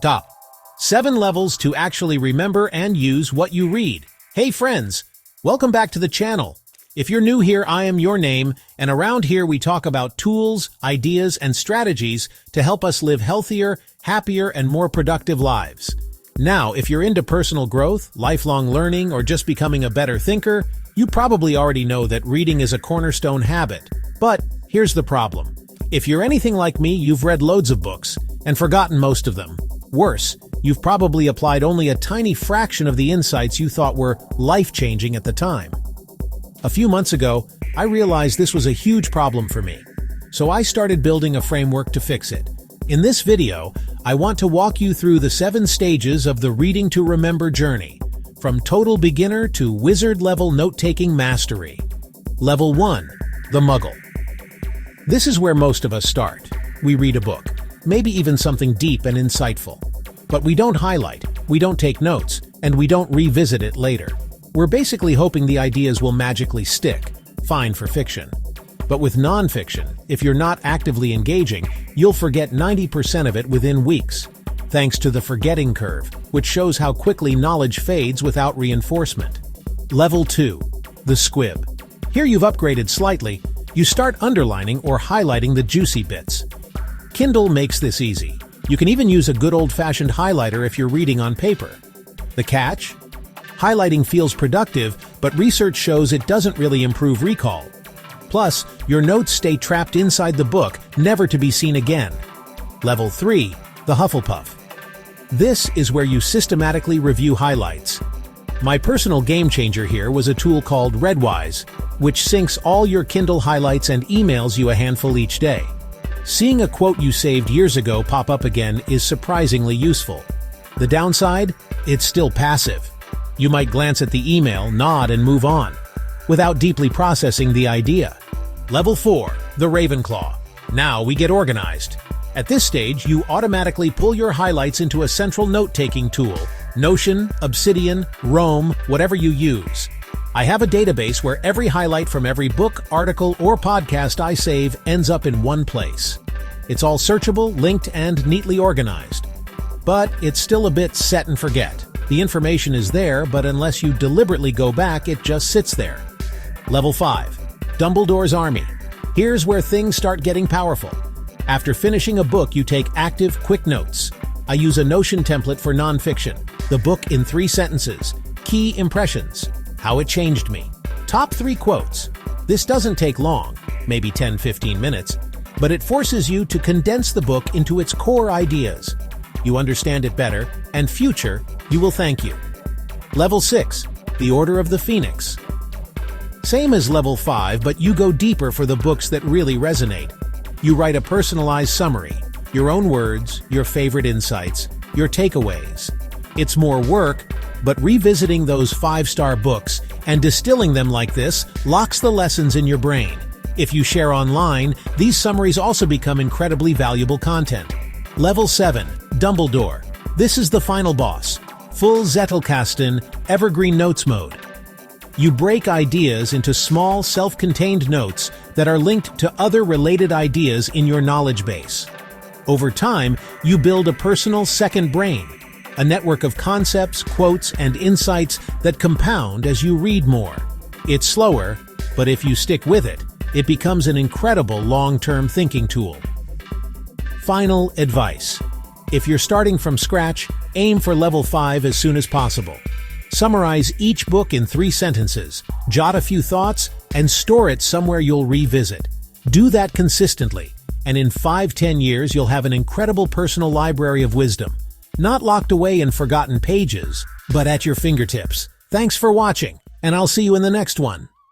Top 7 levels to actually remember and use what you read. Hey friends, welcome back to the channel. If you're new here, I am your name, and around here we talk about tools, ideas, and strategies to help us live healthier, happier, and more productive lives. Now, if you're into personal growth, lifelong learning, or just becoming a better thinker, you probably already know that reading is a cornerstone habit. But here's the problem. If you're anything like me, you've read loads of books and forgotten most of them. Worse, you've probably applied only a tiny fraction of the insights you thought were life-changing at the time. A few months ago, I realized this was a huge problem for me, so I started building a framework to fix it. In this video, I want to walk you through the 7 stages of the Reading to Remember journey, from total beginner to wizard-level note-taking mastery. Level 1. The Muggle. This is where most of us start. We read a book, maybe even something deep and insightful. But we don't highlight, we don't take notes, and we don't revisit it later. We're basically hoping the ideas will magically stick. Fine for fiction. But with non-fiction, if you're not actively engaging, you'll forget 90% of it within weeks, thanks to the forgetting curve, which shows how quickly knowledge fades without reinforcement. Level 2. The Squib. Here you've upgraded slightly. You start underlining or highlighting the juicy bits. Kindle makes this easy. You can even use a good old-fashioned highlighter if you're reading on paper. The catch? Highlighting feels productive, but research shows it doesn't really improve recall. Plus, your notes stay trapped inside the book, never to be seen again. Level 3. The Hufflepuff. This is where you systematically review highlights. My personal game-changer here was a tool called Readwise, which syncs all your Kindle highlights and emails you a handful each day. Seeing a quote you saved years ago pop up again is surprisingly useful. The downside? It's still passive. You might glance at the email, nod, and move on, without deeply processing the idea. Level 4. The Ravenclaw. Now we get organized. At this stage, you automatically pull your highlights into a central note-taking tool. Notion, Obsidian, Roam, whatever you use. I have a database where every highlight from every book, article, or podcast I save ends up in one place. It's all searchable, linked, and neatly organized. But it's still a bit set and forget. The information is there, but unless you deliberately go back, it just sits there. Level 5. Dumbledore's Army. Here's where things start getting powerful. After finishing a book, you take active, quick notes. I use a Notion template for nonfiction. The book in 3 sentences. Key impressions. How it changed me. Top 3 quotes. This doesn't take long, maybe 10-15 minutes, but it forces you to condense the book into its core ideas. You understand it better, and you will thank you. Level 6. The Order of the Phoenix. Same as Level 5, but you go deeper for the books that really resonate. You write a personalized summary, your own words, your favorite insights, your takeaways. It's more work, but revisiting those 5-star books and distilling them like this locks the lessons in your brain. If you share online, these summaries also become incredibly valuable content. Level 7. Dumbledore. This is the final boss. Full Zettelkasten, Evergreen Notes mode. You break ideas into small, self-contained notes that are linked to other related ideas in your knowledge base. Over time, you build a personal second brain, a network of concepts, quotes, and insights that compound as you read more. It's slower, but if you stick with it, it becomes an incredible long-term thinking tool. Final advice. If you're starting from scratch, aim for Level 5 as soon as possible. Summarize each book in 3 sentences, jot a few thoughts, and store it somewhere you'll revisit. Do that consistently, and in 5-10 years you'll have an incredible personal library of wisdom, not locked away in forgotten pages, but at your fingertips. Thanks for watching, and I'll see you in the next one.